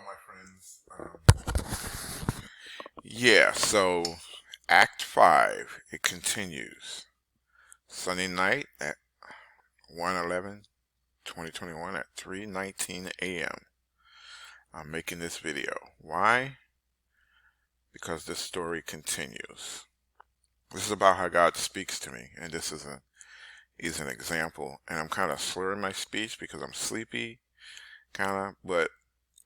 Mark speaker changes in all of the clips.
Speaker 1: my friends. Yeah, so Act 5, it continues. Sunday night at 1/11/2021 at 3:19 a.m. I'm making this video. Why? Because this story continues. This is about how God speaks to me, and this is an example. And I'm kind of slurring my speech because I'm sleepy, kind of, but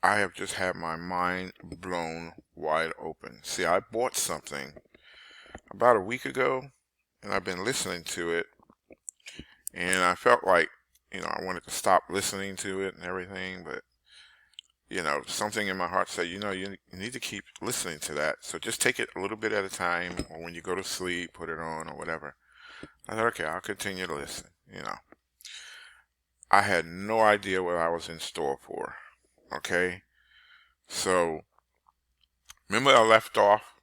Speaker 1: I have just had my mind blown wide open. See, I bought something about a week ago, and I've been listening to it, and I felt like, I wanted to stop listening to it and everything, but, something in my heart said, you need to keep listening to that. So just take it a little bit at a time, or when you go to sleep, put it on or whatever. I thought, okay, I'll continue to listen. I had no idea what I was in store for, okay? So, remember I left off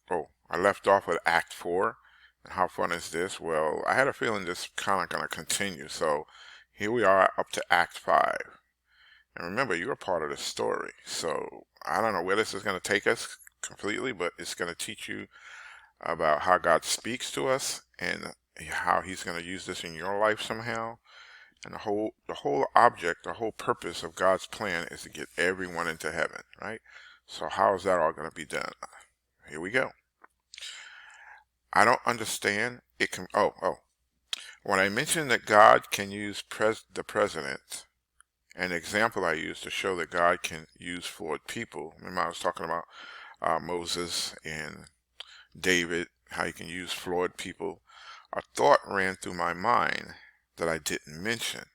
Speaker 1: with Act 4. And how fun is this? Well, I had a feeling this kind of going to continue. So here we are up to Act 5. And remember, you're a part of the story. So I don't know where this is going to take us completely, but it's going to teach you about how God speaks to us and how he's going to use this in your life somehow. And the whole purpose of God's plan is to get everyone into heaven, right? So how is that all going to be done? Here we go. I don't understand. It can. When I mentioned that God can use the president, an example I used to show that God can use flawed people. Remember, I was talking about Moses and David, how he can use flawed people. A thought ran through my mind that I didn't mention.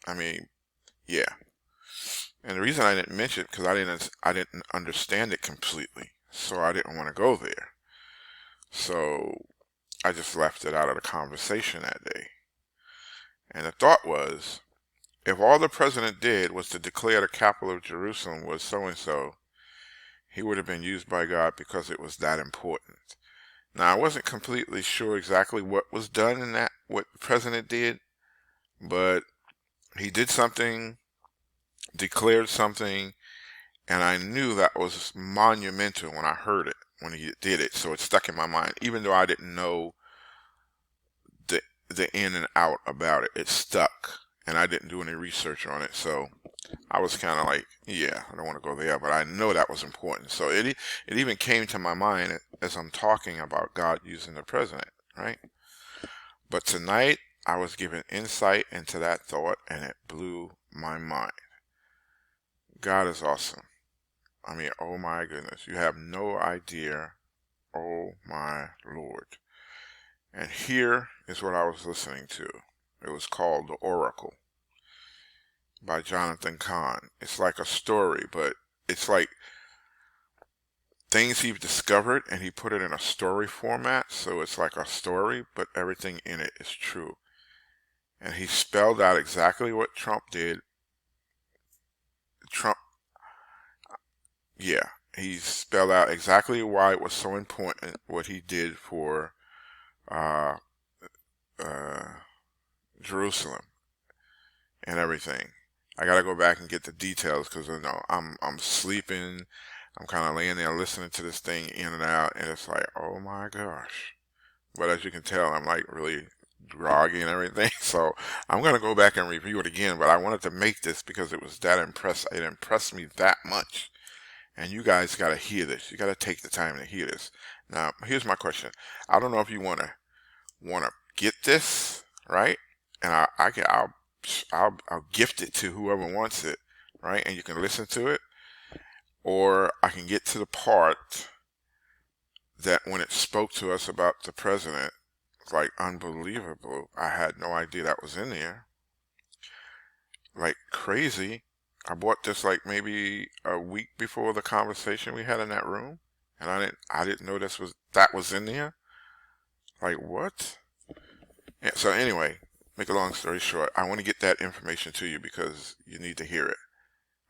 Speaker 1: I mean, yeah. And the reason I didn't mention it because I didn't understand it completely, so I didn't want to go there. So I just left it out of the conversation that day. And the thought was, if all the president did was to declare the capital of Jerusalem was so-and-so, he would have been used by God because it was that important. Now, I wasn't completely sure exactly what was done in that, what the president did, but he did something, declared something, and I knew that was monumental when I heard it, when he did it. So it stuck in my mind, even though I didn't know the in and out about it. It stuck, and I didn't do any research on it. So I was kind of like, yeah, I don't want to go there, but I know that was important. So it even came to my mind as I'm talking about God using the president, right? But tonight I was given insight into that thought, and it blew my mind. God is awesome. I mean, oh my goodness, you have no idea. Oh my Lord. And here is what I was listening to. It was called The Oracle by Jonathan Cahn. It's like a story, but it's like things he's discovered and he put it in a story format. So it's like a story, but everything in it is true. And he spelled out exactly what Trump did. Trump, yeah, he spelled out exactly why it was so important what he did for uh, uh, Jerusalem and everything. I gotta go back and get the details because I'm sleeping. I'm kind of laying there listening to this thing in and out, and it's like, oh my gosh. But as you can tell, I'm like really groggy and everything. So I'm gonna go back and review it again. But I wanted to make this because it was that impressed. It impressed me that much. And you guys gotta hear this. You gotta take the time to hear this. Now, here's my question. I don't know if you wanna get this right, and I'll gift it to whoever wants it, right? And you can listen to it, or I can get to the part that when it spoke to us about the president, it's like unbelievable. I had no idea that was in there. Like crazy. I bought this like maybe a week before the conversation we had in that room, and I didn't know that was in there. Like what? Yeah, so anyway, make a long story short, I want to get that information to you because you need to hear it.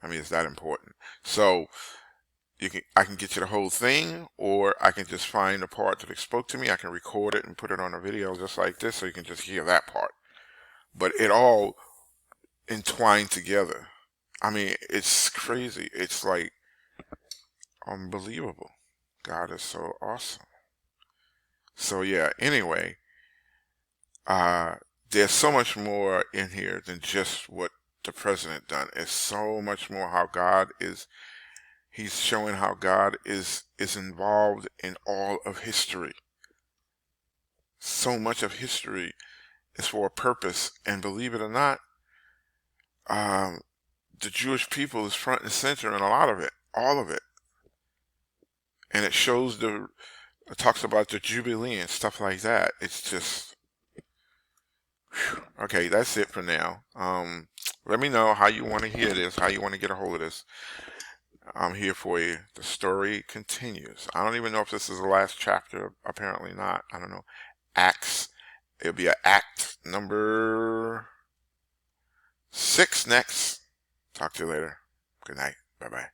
Speaker 1: I mean, it's that important. So I can get you the whole thing, or I can just find the part that spoke to me. I can record it and put it on a video just like this, so you can just hear that part. But it all entwined together. I mean, it's crazy. It's like unbelievable. God is so awesome. So yeah, anyway, there's so much more in here than just what the president done. It's so much more how God is, he's showing how God is involved in all of history. So much of history is for a purpose, and believe it or not, the Jewish people is front and center in a lot of it, all of it. And it shows it talks about the Jubilee and stuff like that. It's just, whew. Okay, that's it for now. Let me know how you want to hear this, how you want to get a hold of this. I'm here for you. The story continues. I don't even know if this is the last chapter. Apparently not. I don't know. Acts. It'll be act number 6 next. Talk to you later. Good night. Bye-bye.